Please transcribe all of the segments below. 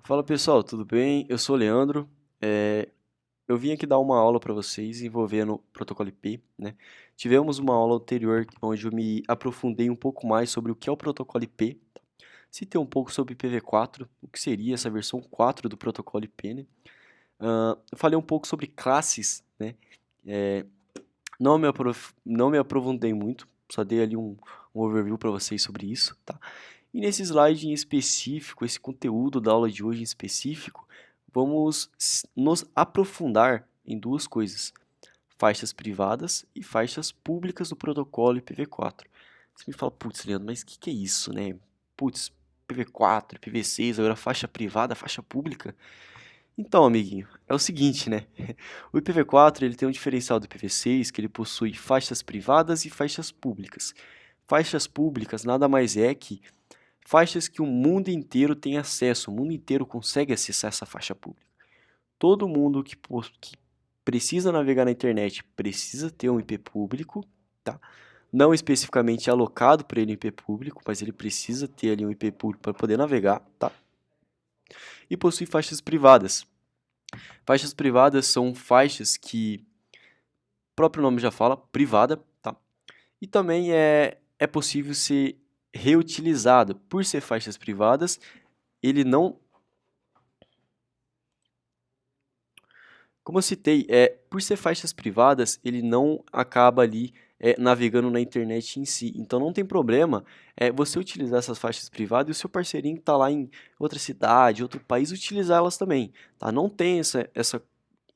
Fala pessoal, tudo bem? Eu sou o Leandro. Eu vim aqui dar uma aula para vocês envolvendo protocolo IP, né? Tivemos uma aula anterior onde eu me aprofundei um pouco mais sobre o que é o protocolo IP, citei um pouco sobre IPv4, o que seria essa versão 4 do protocolo IP, né? Eu falei um pouco sobre classes, né? É, não me aprofundei muito, só dei ali um overview para vocês sobre isso, tá? E nesse slide em específico, esse conteúdo da aula de hoje em específico, vamos nos aprofundar em duas coisas: faixas privadas e faixas públicas do protocolo IPv4. Você me fala, putz, Leandro, mas o que é isso, né? Putz, IPv4, IPv6, agora faixa privada, faixa pública? Então, amiguinho, é o seguinte, né? O IPv4 ele tem um diferencial do IPv6 que ele possui faixas privadas e faixas públicas. Faixas públicas nada mais é que faixas que o mundo inteiro tem acesso, o mundo inteiro consegue acessar essa faixa pública. Todo mundo que precisa navegar na internet precisa ter um IP público, tá? Não especificamente alocado para ele um IP público, mas ele precisa ter ali um IP público para poder navegar, tá? E possui faixas privadas. Faixas privadas são faixas que, o próprio nome já fala, privada, tá? E também é possível ser reutilizado. Por ser faixas privadas, ele não, como eu citei, por ser faixas privadas, ele não acaba ali navegando na internet em si. Então não tem problema você utilizar essas faixas privadas e o seu parceirinho que está lá em outra cidade, outro país, utilizar elas também. Tá? Não tem essa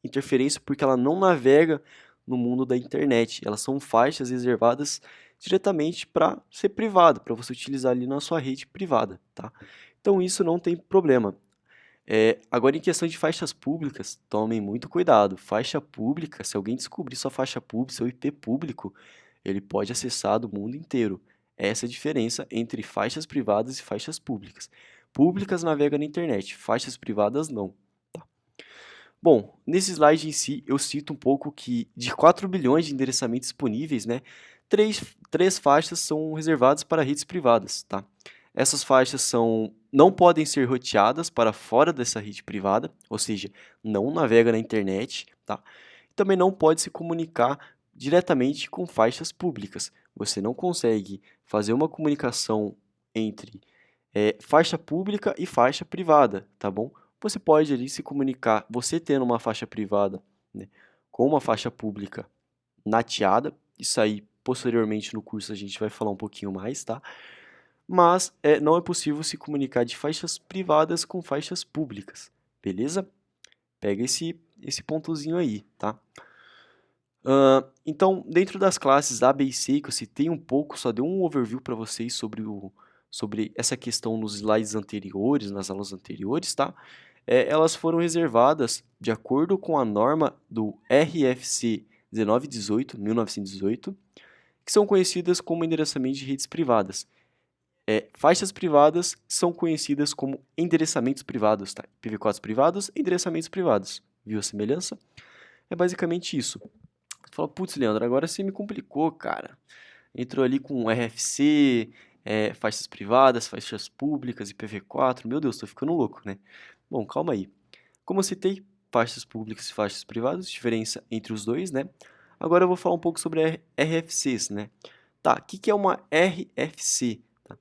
interferência porque ela não navega no mundo da internet. Elas são faixas reservadas diretamente para ser privado, para você utilizar ali na sua rede privada. Tá? Então isso não tem problema. Agora, em questão de faixas públicas, tomem muito cuidado. Faixa pública, se alguém descobrir sua faixa pública, seu IP público, ele pode acessar do mundo inteiro. Essa é a diferença entre faixas privadas e faixas públicas. Públicas navegam na internet, faixas privadas não. Tá? Bom, nesse slide em si, eu cito um pouco que de 4 bilhões de endereçamentos disponíveis, né, três faixas são reservadas para redes privadas. Tá? Essas faixas não podem ser roteadas para fora dessa rede privada, ou seja, não navega na internet, tá? Também não pode se comunicar diretamente com faixas públicas. Você não consegue fazer uma comunicação entre faixa pública e faixa privada, tá bom? Você pode ali se comunicar, você tendo uma faixa privada, né, com uma faixa pública nateada, isso aí posteriormente no curso a gente vai falar um pouquinho mais, tá? Mas não é possível se comunicar de faixas privadas com faixas públicas, beleza? Pega esse pontozinho aí, tá? Então, dentro das classes A, B e C, que eu citei um pouco, só dei um overview para vocês sobre essa questão nos slides anteriores, nas aulas anteriores, tá? Elas foram reservadas de acordo com a norma do RFC 1918, que são conhecidas como endereçamento de redes privadas. Faixas privadas são conhecidas como endereçamentos privados, tá? IPv4 privados, endereçamentos privados. Viu a semelhança? É basicamente isso. Você fala, putz, Leandro, agora você me complicou, cara. Entrou ali com RFC, faixas privadas, faixas públicas, IPv4. Meu Deus, tô ficando louco, né? Bom, calma aí. Como eu citei, faixas públicas e faixas privadas, diferença entre os dois, né? Agora eu vou falar um pouco sobre RFCs, né? Tá, o que é uma RFC? Tá?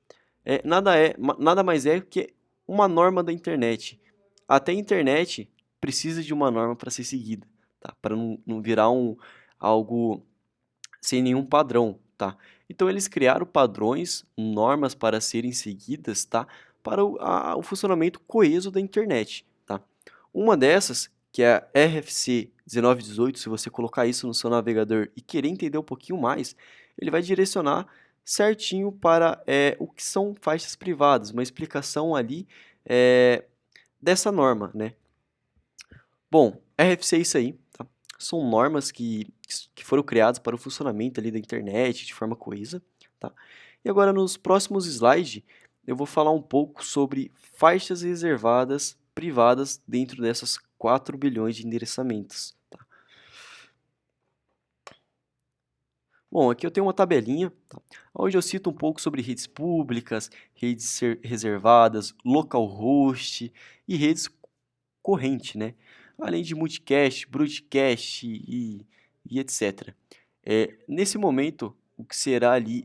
Nada mais é que uma norma da internet. Até a internet precisa de uma norma para ser seguida, tá? Para não virar algo sem nenhum padrão, tá? Então eles criaram padrões, normas para serem seguidas, tá? Para o funcionamento coeso da internet, tá? Uma dessas, que é a RFC 1918, se você colocar isso no seu navegador e querer entender um pouquinho mais, ele vai direcionar certinho para o que são faixas privadas, uma explicação ali dessa norma, né? Bom, RFC é isso aí, tá? São normas que foram criadas para o funcionamento ali da internet de forma coesa, tá? E agora nos próximos slides eu vou falar um pouco sobre faixas reservadas privadas dentro dessas 4 bilhões de endereçamentos, tá? Bom, aqui eu tenho uma tabelinha, tá, onde eu cito um pouco sobre redes públicas, reservadas, localhost e redes corrente, né? Além de multicast, broadcast e etc. Nesse momento, o que será ali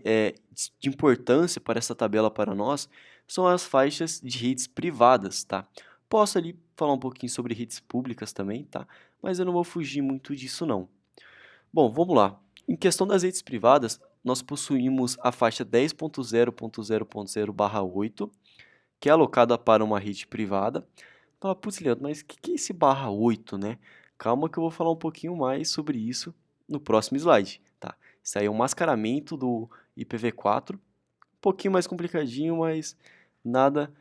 de importância para essa tabela para nós são as faixas de redes privadas, tá? Posso ali falar um pouquinho sobre redes públicas também, tá? Mas eu não vou fugir muito disso não. Bom, vamos lá. Em questão das redes privadas, nós possuímos a faixa 10.0.0.0/8, que é alocada para uma rede privada. Fala, putz, Leandro, mas o que é esse /8, né? Calma que eu vou falar um pouquinho mais sobre isso no próximo slide, tá? Isso aí é um mascaramento do IPv4, um pouquinho mais complicadinho, mas nada,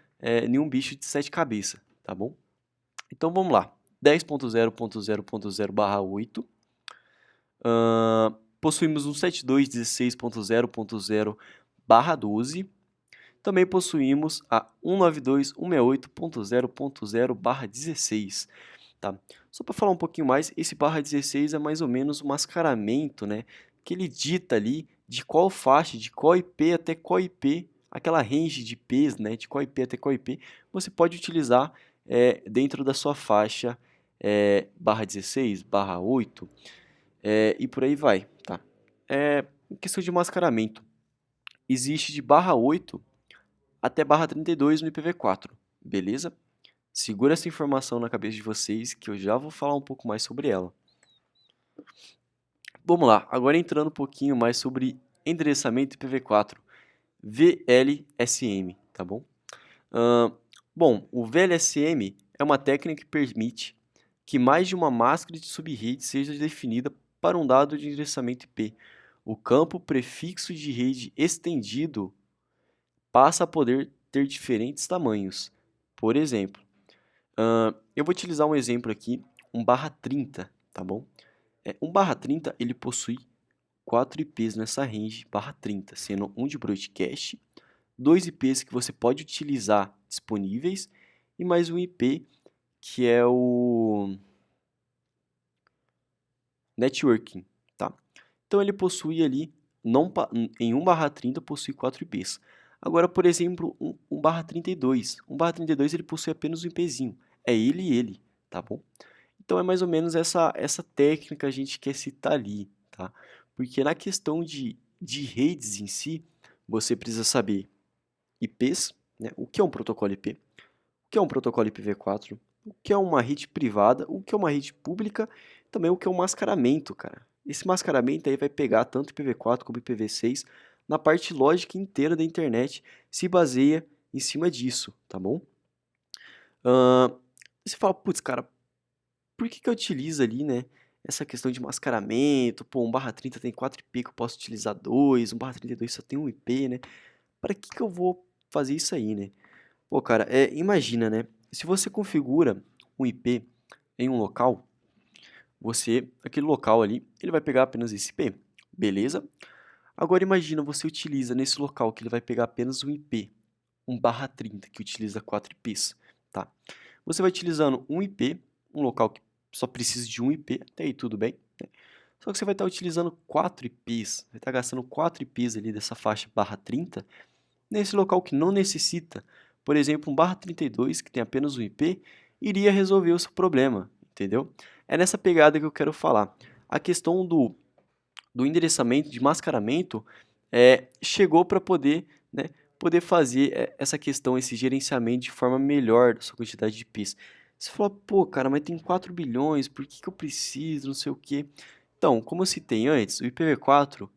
nenhum bicho de sete cabeças, tá bom? Então vamos lá. 10.0.0.0/8. Possuímos um 72.16.0.0/12. Também possuímos a 192.168.0.0/16, tá? Só para falar um pouquinho mais, esse /16 é mais ou menos o mascaramento, né, que ele dita ali de qual faixa, de qual IP até qual IP, aquela range de IPs, né, de qual IP até qual IP, você pode utilizar dentro da sua faixa /16, /8, e por aí vai, tá? Em questão de mascaramento, existe de /8 até /32 no IPv4, beleza? Segura essa informação na cabeça de vocês que eu já vou falar um pouco mais sobre ela. Vamos lá, agora entrando um pouquinho mais sobre endereçamento IPv4, VLSM, tá bom? Bom, o VLSM é uma técnica que permite que mais de uma máscara de subrede seja definida para um dado de endereçamento IP. O campo prefixo de rede estendido passa a poder ter diferentes tamanhos. Por exemplo, eu vou utilizar um exemplo aqui, um /30, tá bom? Um /30 ele possui 4 IPs nessa range /30, sendo um de broadcast, 2 IPs que você pode utilizar disponíveis e mais um IP que é o networking, tá? Então ele possui ali, em 1/30 possui 4 IPs. Agora, por exemplo, um /32. Um /32 ele possui apenas um IPzinho. É ele e ele, tá bom? Então é mais ou menos essa técnica que a gente quer citar ali, tá? Porque na questão de redes em si, você precisa saber IPs, né? O que é um protocolo IP? O que é um protocolo IPv4? O que é uma rede privada? O que é uma rede pública? Também o que é um mascaramento, cara. Esse mascaramento aí vai pegar tanto IPv4 como IPv6 na parte lógica inteira da internet, se baseia em cima disso, tá bom? Você fala, putz, cara, por que eu utilizo ali, né, essa questão de mascaramento? Pô, um /30 tem 4 IP que eu posso utilizar 2, um /32 só tem um IP, né? Para que eu vou fazer isso aí, né? Pô, cara, imagina, né? Se você configura um IP em um local, aquele local ali, ele vai pegar apenas esse IP, beleza? Agora imagina, você utiliza nesse local que ele vai pegar apenas um IP, um /30, que utiliza 4 IPs, tá? Você vai utilizando um IP, um local que só precisa de um IP, até aí tudo bem, né? Só que você vai estar utilizando 4 IPs, vai estar gastando 4 IPs ali dessa faixa /30, nesse local que não necessita. Por exemplo, um /32, que tem apenas um IP, iria resolver o seu problema, entendeu? É nessa pegada que eu quero falar. A questão do endereçamento, de mascaramento, chegou para poder, né, poder fazer essa questão, esse gerenciamento de forma melhor da sua quantidade de IPs. Você falou, pô, cara, mas tem 4 bilhões, por que eu preciso, não sei o quê. Então, como eu citei antes, o IPv4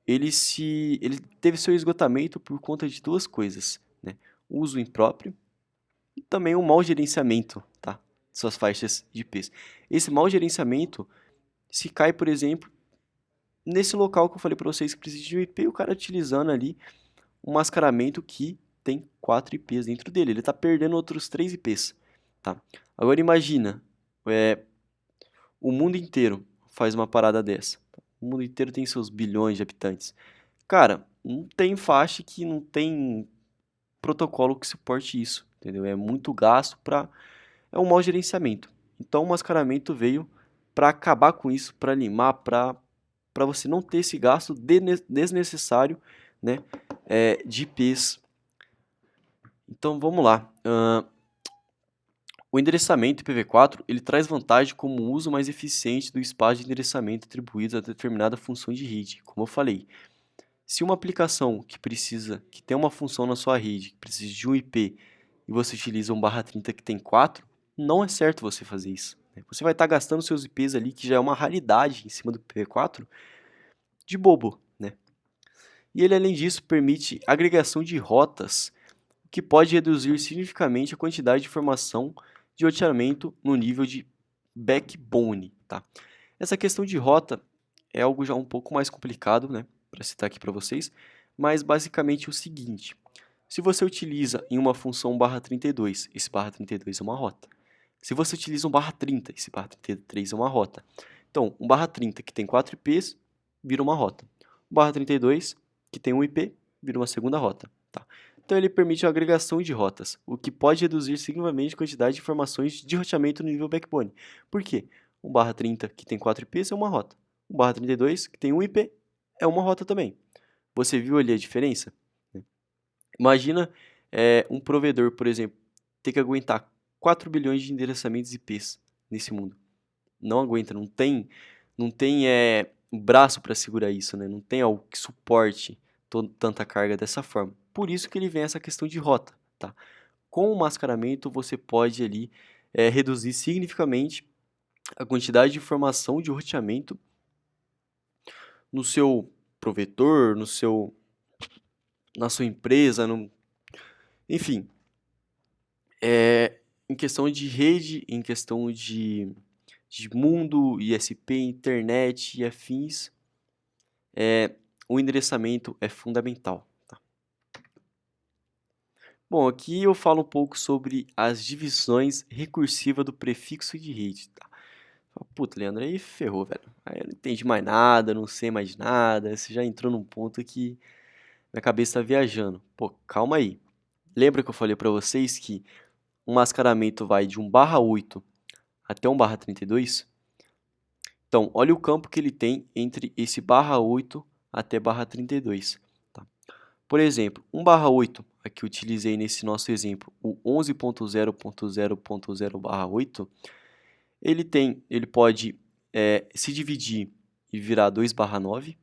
ele teve seu esgotamento por conta de duas coisas, né? O uso impróprio e também um mau gerenciamento, tá? De suas faixas de IPs. Esse mau gerenciamento se cai, por exemplo, nesse local que eu falei para vocês que precisa de um IP, o cara utilizando ali um mascaramento que tem 4 IPs dentro dele. Ele está perdendo outros 3 IPs, tá? Agora imagina, o mundo inteiro faz uma parada dessa. O mundo inteiro tem seus bilhões de habitantes. Cara, não tem faixa que não tem protocolo que suporte isso, entendeu? É muito gasto para é um mau gerenciamento. Então o mascaramento veio para acabar com isso, para limar, para para você não ter esse gasto desnecessário, né, de IPs. Então vamos lá. O endereçamento IPv4 ele traz vantagem como o uso mais eficiente do espaço de endereçamento atribuído a determinada função de rede, como eu falei. Se uma aplicação que tem uma função na sua rede, que precisa de um IP, e você utiliza um /30 que tem 4, não é certo você fazer isso. Você vai estar gastando seus IPs ali, que já é uma raridade em cima do IPv4, de bobo, né? E ele, além disso, permite agregação de rotas, o que pode reduzir significativamente a quantidade de informação de roteamento no nível de backbone, tá? Essa questão de rota é algo já um pouco mais complicado, né, para citar aqui para vocês, mas basicamente é o seguinte: se você utiliza em uma função /32, esse /32 é uma rota. Se você utiliza um /30, esse /33 é uma rota. Então, um /30 que tem 4 IPs vira uma rota. O /32 que tem um IP vira uma segunda rota, tá? Então ele permite a agregação de rotas, o que pode reduzir significativamente a quantidade de informações de roteamento no nível backbone. Por quê? Um /30 que tem 4 IPs é uma rota. Um /32 que tem um IP é uma rota também. Você viu ali a diferença? Imagina um provedor, por exemplo, ter que aguentar 4 bilhões de endereçamentos IPs nesse mundo. Não aguenta, não tem braço para segurar isso, né? Não tem algo que suporte tanta carga dessa forma. Por isso que ele vem essa questão de rota, tá? Com o mascaramento você pode ali reduzir significativamente a quantidade de informação de roteamento no seu provedor, na sua empresa, enfim, em questão de rede, em questão de mundo, ISP, internet e afins, o endereçamento é fundamental. Tá? Bom, aqui eu falo um pouco sobre as divisões recursivas do prefixo de rede. Tá? Puta, Leandro, aí ferrou, velho. Aí eu não entendi mais nada, não sei mais nada. Você já entrou num ponto que minha cabeça tá viajando. Pô, calma aí. Lembra que eu falei para vocês que um mascaramento vai de 1/8 até 1/32? Então, olha o campo que ele tem entre esse /8 até /32. Tá? Por exemplo, 1/8, aqui eu utilizei nesse nosso exemplo, o 11.0.0.0/8, ele pode se dividir e virar 2/9,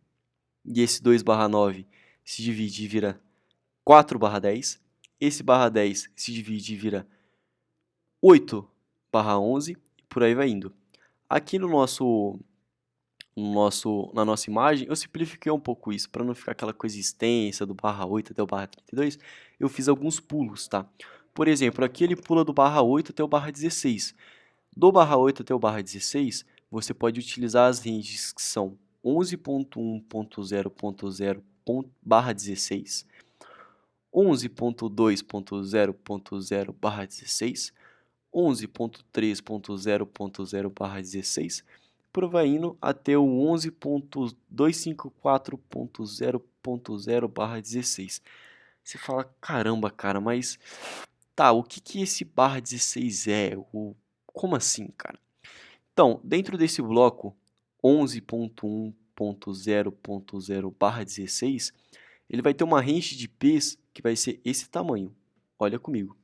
e esse 2/9 se divide e vira 4/10, esse /10 se divide e vira 8/11, e por aí vai indo. Aqui na nossa imagem, eu simplifiquei um pouco isso, para não ficar aquela coisa extensa do /8 até o /32, eu fiz alguns pulos, tá? Por exemplo, aqui ele pula do /8 até o /16. Do /8 até o /16, você pode utilizar as ranges que são 11.1.0.0/16, 11.2.0.0/16, 11.3.0.0/16, por vai indo até o 11.254.0.0/16. Você fala, caramba, cara, mas tá, o que esse /16 é? Como assim, cara? Então, dentro desse bloco 11.1.0.0/16, ele vai ter uma range de IPs que vai ser esse tamanho. Olha comigo.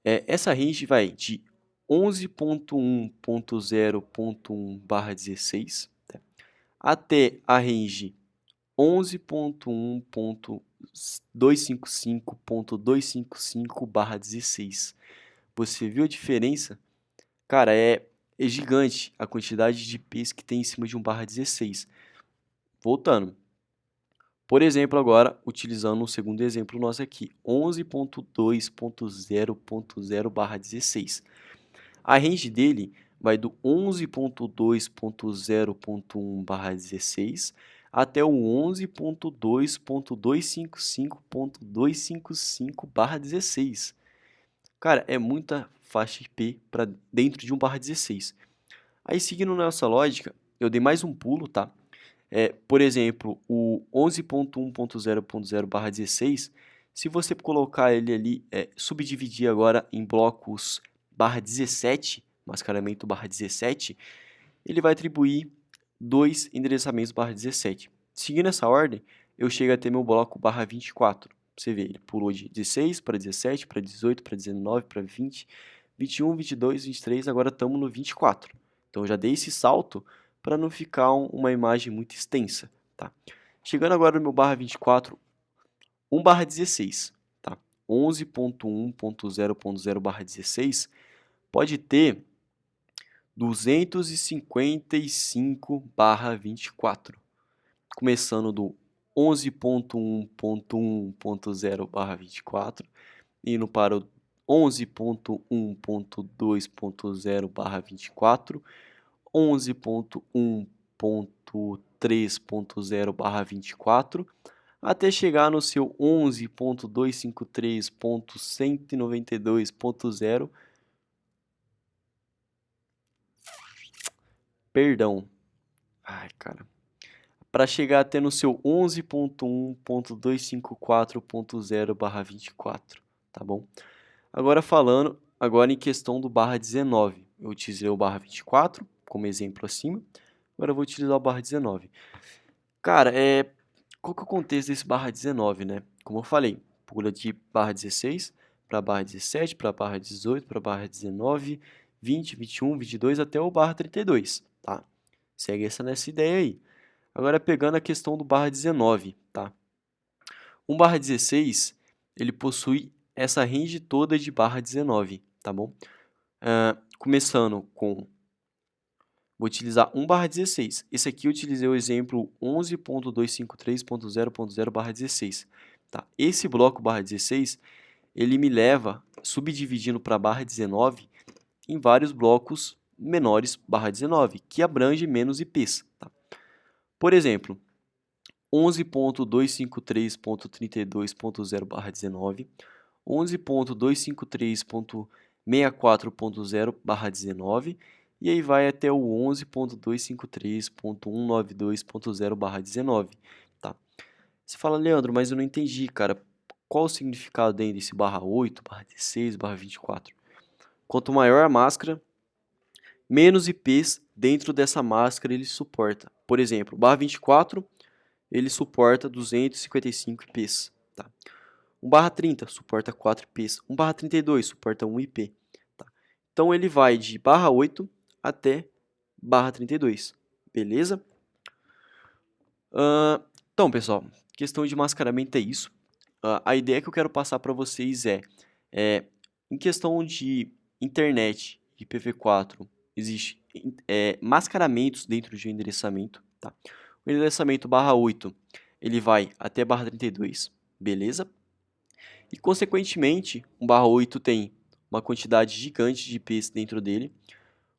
Essa range vai de 11.1.0.1/16 até a range 11.1.255.255/16. Você viu a diferença? Cara, é gigante a quantidade de IPs que tem em cima de um /16. Voltando. Por exemplo, agora, utilizando o segundo exemplo nosso aqui, 11.2.0.0/16. A range dele vai do 11.2.0.1/16 até o 11.2.255.255/16. Cara, é muita faixa IP para dentro de um /16. Aí, seguindo nessa lógica, eu dei mais um pulo, tá? Por exemplo, o 11.1.0.0/16, se você colocar ele ali, subdividir agora em blocos /17, mascaramento /17, ele vai atribuir 2 endereçamentos barra 17. Seguindo essa ordem, eu chego a ter meu bloco barra 24. Você vê, ele pulou de 16 para 17, para 18, para 19, para 20, 21, 22, 23, agora estamos no 24. Então, eu já dei esse salto para não ficar uma imagem muito extensa, tá? Chegando agora no meu barra 24, 1 barra 16, tá? 11.1.0.0 barra 16 pode ter 255 barra 24, começando do 11.1.1.0 barra 24, indo para o 11.1.2.0 barra 24, 11.1.3.0 barra 24, até chegar no seu 11.253.192.0. Perdão. Ai, cara. Para chegar até no seu 11.1.254.0 barra 24, tá bom? Agora falando, agora em questão do barra 19. Eu utilizei o barra 24 como exemplo acima. Agora eu vou utilizar o barra 19. Cara, qual que é o contexto desse barra 19, né? Como eu falei, pula de barra 16 para barra 17, para barra 18, para barra 19, 20, 21, 22 até o barra 32, tá? Segue nessa ideia aí. Agora pegando a questão do barra 19, tá? Um barra 16, ele possui essa range toda de barra 19, tá bom? Começando com... Vou utilizar 1 barra 16. Esse aqui eu utilizei o exemplo 11.253.0.0 barra 16. Tá? Esse bloco barra 16, ele me leva, subdividindo para barra 19, em vários blocos menores barra 19, que abrange menos IPs. Tá? Por exemplo, 11.253.32.0 barra 19, 11.253.64.0 barra 19, e aí vai até o 11.253.192.0 barra 19, tá? Você fala, Leandro, mas eu não entendi, cara. Qual o significado desse barra 8, barra 16, barra 24? Quanto maior a máscara, menos IPs dentro dessa máscara ele suporta. Por exemplo, barra 24, ele suporta 255 IPs, tá? 1/30 suporta 4 IPs, 1/32 suporta 1 IP. Tá? Então ele vai de barra 8 até barra 32, beleza? Então, pessoal, questão de mascaramento é isso. A ideia que eu quero passar para vocês em questão de internet e IPv4, existe mascaramentos dentro de um endereçamento. Tá? O endereçamento barra 8, ele vai até barra 32, beleza? E, consequentemente, o barra 8 tem uma quantidade gigante de IPs dentro dele.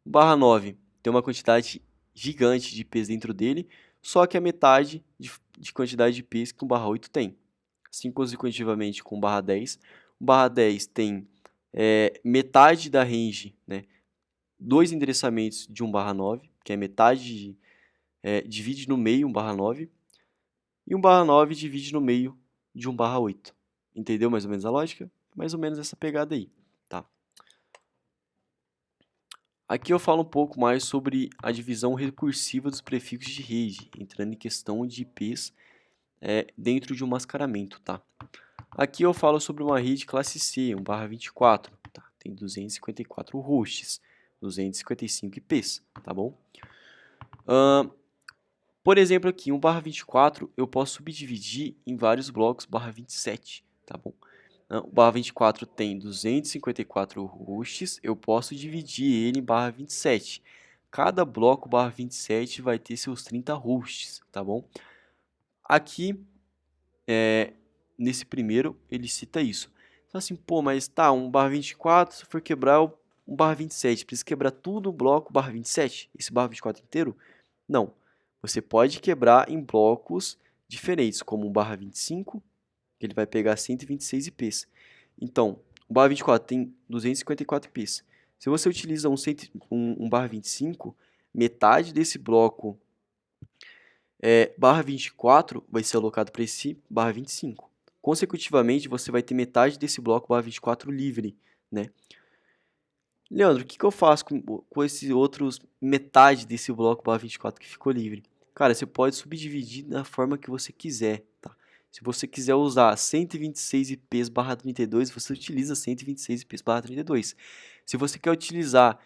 O barra 9 tem uma quantidade gigante de IPs dentro dele, só que a metade de quantidade de IPs que o barra 8 tem. Assim, consequentemente, com o barra 10. O barra 10 tem metade da range, né? 2 endereçamentos de 1 barra 9, que é metade, divide no meio 1 barra 9. E 1 barra 9 divide no meio de 1 barra 8. Entendeu mais ou menos a lógica? Mais ou menos essa pegada aí, tá? Aqui eu falo um pouco mais sobre a divisão recursiva dos prefixos de rede, entrando em questão de IPs dentro de um mascaramento, tá? Aqui eu falo sobre uma rede classe C, 1/24, tá? Tem 254 hosts, 255 IPs, tá bom? Por exemplo, aqui, 1/24, eu posso subdividir em vários blocos /27, tá bom? O barra 24 tem 254 hosts, eu posso dividir ele em barra 27. Cada bloco barra 27 vai ter seus 30 hosts, tá bom? Aqui, nesse primeiro, ele cita isso. Então assim, pô, mas tá, 1 barra 24, se for quebrar o 1 barra 27, precisa quebrar tudo o bloco barra 27? Esse barra 24 inteiro? Não. Você pode quebrar em blocos diferentes, como 1 barra 25, que ele vai pegar 126 IPs. Então, o barra 24 tem 254 IPs. Se você utiliza um barra 25, metade desse bloco barra 24 vai ser alocado para esse barra 25. Consecutivamente, você vai ter metade desse bloco barra 24 livre, né? Leandro, o que que eu faço com esses outros metade desse bloco barra 24 que ficou livre? Cara, você pode subdividir da forma que você quiser, tá? Se você quiser usar 126 IPs barra 32, você utiliza 126 IPs barra 32. Se você quer utilizar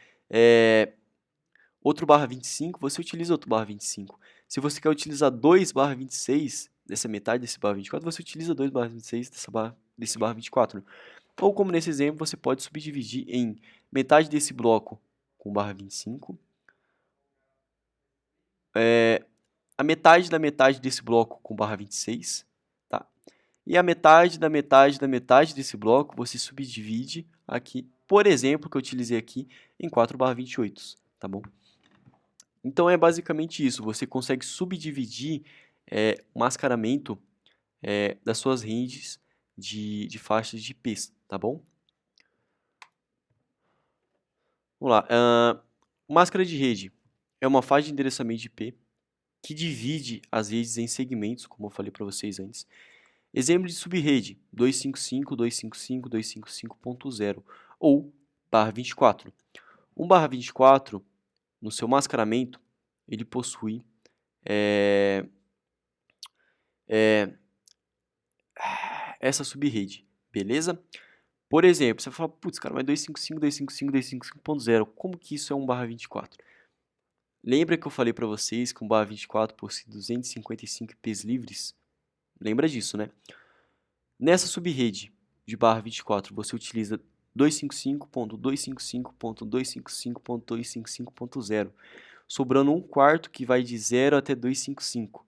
outro barra 25, você utiliza outro barra 25. Se você quer utilizar 2 barra 26, dessa metade desse barra 24, você utiliza 2 barra 26 desse barra 24. Ou como nesse exemplo, você pode subdividir em metade desse bloco com barra 25, a metade da metade desse bloco com barra 26, tá? E a metade da metade da metade desse bloco você subdivide aqui, por exemplo, que eu utilizei aqui, em 4 barra 28, tá bom? Então é basicamente isso, você consegue subdividir o mascaramento das suas ranges de faixas de IPs, tá bom? Vamos lá. Máscara de rede é uma faixa de endereçamento de IP que divide as redes em segmentos, como eu falei para vocês antes. Exemplo de subrede: 255.255.255.0 ou barra 24. Um barra 24, no seu mascaramento, ele possui essa subrede, beleza? Por exemplo, você vai falar, putz, cara, mas 255.255.255.0, como que isso é um barra 24? Lembra que eu falei para vocês que um barra 24 possui 255 IPs livres? Lembra disso, né? Nessa subrede de barra 24, você utiliza 255.255.255.255.0, sobrando um quarto que vai de 0 até 255.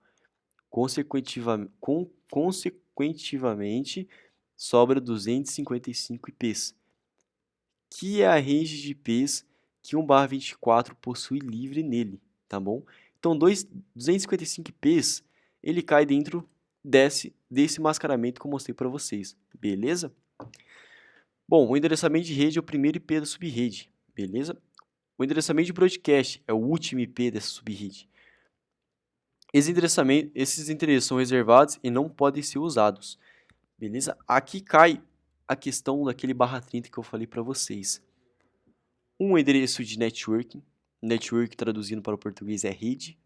Consequentemente, sobra 255 IPs, que é a range de IPs que um barra 24 possui livre nele, tá bom? Então, 255 IPs, ele cai dentro desse mascaramento que eu mostrei para vocês, beleza? Bom, o endereçamento de rede é o primeiro IP da subrede, beleza? O endereçamento de broadcast é o último IP dessa subrede. Esses endereços são reservados e não podem ser usados, beleza? Aqui cai a questão daquele barra 30 que eu falei para vocês. Um endereço de networking, network traduzindo para o português é rede.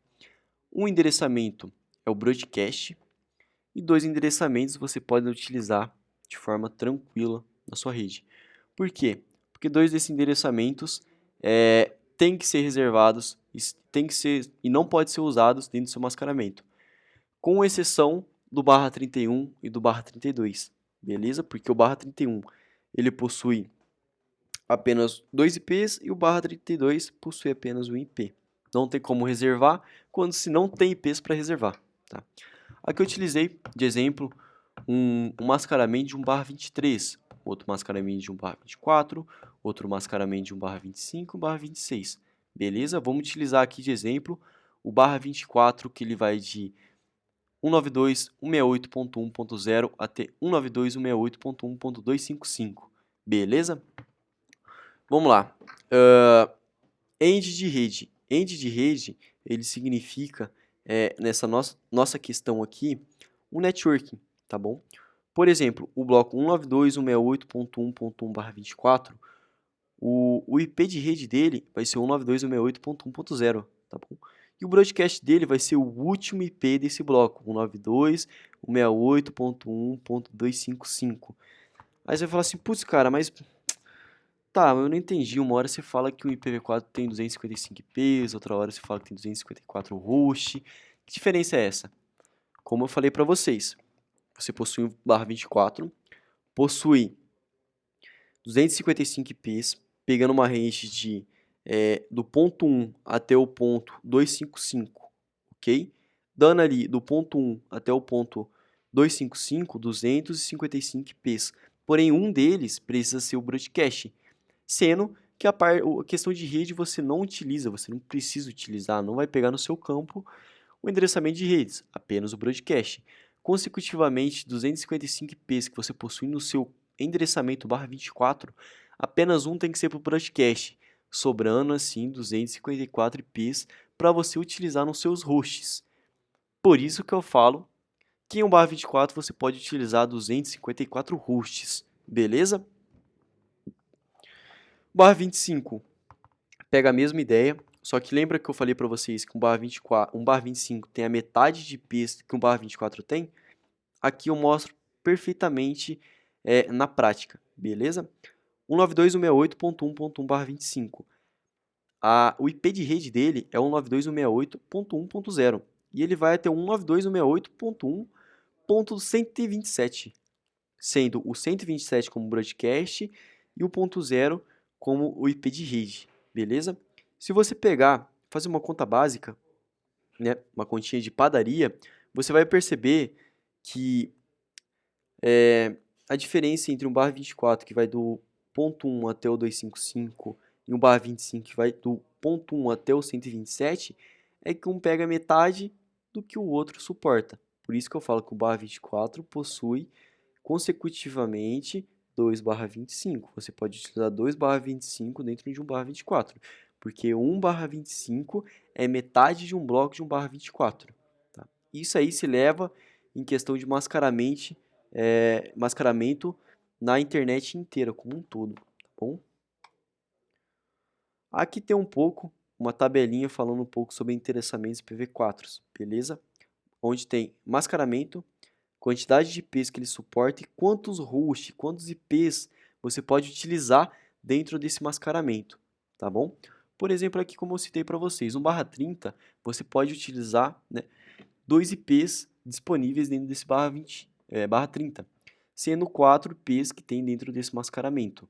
Um endereçamento é o broadcast. E 2 endereçamentos você pode utilizar de forma tranquila na sua rede. Por quê? Porque 2 desses endereçamentos têm que ser reservados e não podem ser usados dentro do seu mascaramento, com exceção do barra 31 e do barra 32, beleza? Porque o barra 31 ele possui apenas 2 IPs e o barra 32 possui apenas um IP. Não tem como reservar quando se não tem IPs para reservar, tá? Aqui eu utilizei de exemplo um mascaramento de um barra 23, outro mascaramento de um barra 24, outro mascaramento de um barra 25 e um barra 26. Beleza? Vamos utilizar aqui de exemplo o barra 24, que ele vai de 192.168.1.0 até 192.168.1.255. Beleza? Vamos lá. End de rede. End de rede, ele significa, nessa nossa questão aqui, um networking, tá bom? Por exemplo, o bloco 192.168.1.1/24, o IP de rede dele vai ser 192.168.1.0, tá bom? E o broadcast dele vai ser o último IP desse bloco, 192.168.1.255. Aí você vai falar assim, putz, cara, mas tá, eu não entendi. Uma hora você fala que o IPv4 tem 255 IPs, outra hora você fala que tem 254 host. Que diferença é essa? Como eu falei para vocês, você possui um barra 24, possui 255 IPs, pegando uma range do ponto 1 até o ponto 255, ok? Dando ali do ponto 1 até o ponto 255, 255 IPs. Porém, um deles precisa ser o broadcast, sendo que a questão de rede você não utiliza, você não precisa utilizar, não vai pegar no seu campo o endereçamento de redes, apenas o broadcast. Consecutivamente, 255 IPs que você possui no seu endereçamento barra 24, apenas um tem que ser para o broadcast, sobrando assim 254 IPs para você utilizar nos seus hosts. Por isso que eu falo que em um barra 24 você pode utilizar 254 hosts, beleza? Barra 25 pega a mesma ideia, só que lembra que eu falei para vocês que um barra 25 tem a metade de IPs que um barra 24 tem? Aqui eu mostro perfeitamente na prática, beleza? 192.168.1.1/25. O IP de rede dele é 192.168.1.0 e ele vai até 192.168.1.127, sendo o 127 como broadcast e o ponto 0 como o IP de rede, beleza? Se você pegar, fazer uma conta básica, né, uma continha de padaria, você vai perceber que a diferença entre um barra 24 que vai do ponto 1 até o 255 e um barra 25 que vai do ponto 1 até o 127 é que um pega metade do que o outro suporta. Por isso que eu falo que o barra 24 possui consecutivamente 2/25. Você pode utilizar 2/25 dentro de 1/24, porque 1/25 é metade de um bloco de 1/24. Tá? Isso aí se leva em questão de mascaramento na internet inteira como um todo, tá bom? Aqui tem uma tabelinha falando um pouco sobre endereçamentos IPv4, beleza? Onde tem mascaramento, quantidade de IPs que ele suporta e quantos hosts, quantos IPs você pode utilizar dentro desse mascaramento, tá bom? Por exemplo, aqui como eu citei para vocês, 1/30 você pode utilizar, né, 2 IPs disponíveis dentro desse /30, sendo 4 IPs que tem dentro desse mascaramento.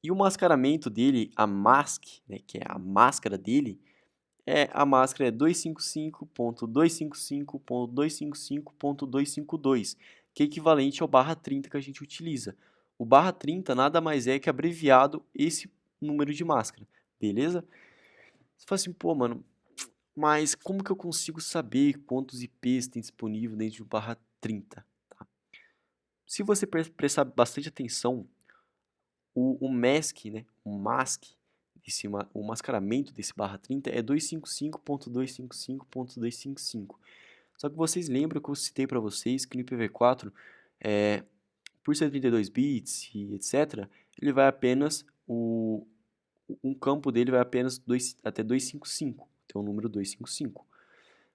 E o mascaramento dele, a mask, né, que é a máscara dele, a máscara é 255.255.255.252, que é equivalente ao /30 que a gente utiliza. O /30 nada mais é que abreviado esse número de máscara, beleza? Você fala assim, pô, mano, mas como que eu consigo saber quantos IPs tem disponível dentro do /30? Tá? Se você prestar bastante atenção, o mask, né, o mascaramento desse /30 é 255.255.255. Só que vocês lembram que eu citei para vocês que no IPv4, por ser 32 bits e etc., ele vai apenas, um campo dele vai apenas até 255, tem o número 255.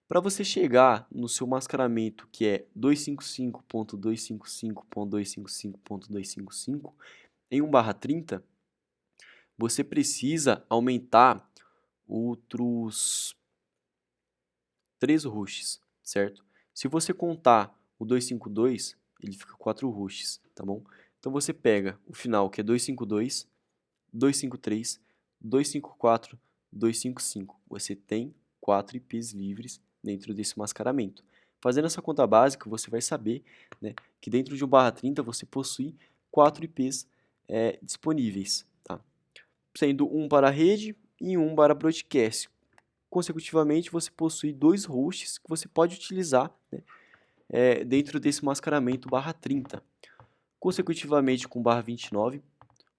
Para você chegar no seu mascaramento, que é 255.255.255.255, em 1/30, você precisa aumentar outros 3 hosts, certo? Se você contar o 252, ele fica 4 hosts, tá bom? Então você pega o final, que é 252, 253, 254, 255. Você tem 4 IPs livres dentro desse mascaramento. Fazendo essa conta básica, você vai saber, né, que dentro de um /30 você possui 4 IPs disponíveis, tá? Sendo um para a rede e um para broadcast. Consecutivamente, você possui 2 hosts que você pode utilizar, né, dentro desse mascaramento /30. Consecutivamente com o /29,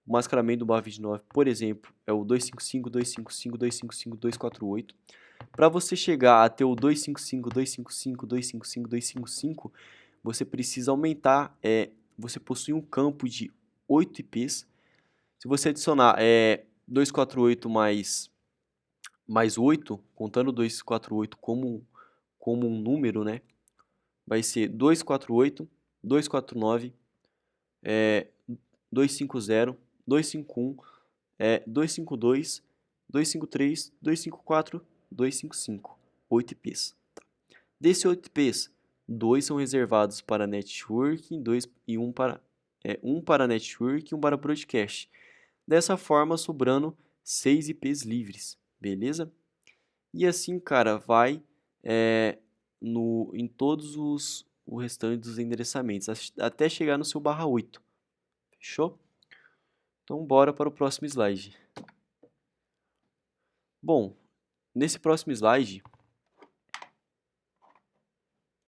o mascaramento do /29, por exemplo, é o 255, 255, 255, 248. Para você chegar até o 255, 255, 255, 255, você precisa aumentar, você possui um campo de 8 IPs. Se você adicionar 248 mais 8, contando 248 como um número, né? Vai ser 248, 249, 250, 251, 252, 253, 254, 255. 8 IPs. Tá? Desses 8 IPs, 2 são reservados para networking, um para network e um para broadcast. Dessa forma, sobrando 6 IPs livres, beleza? E assim, cara, vai em todos o restante dos endereçamentos, até chegar no seu /8. Fechou? Então, bora para o próximo slide. Bom, nesse próximo slide,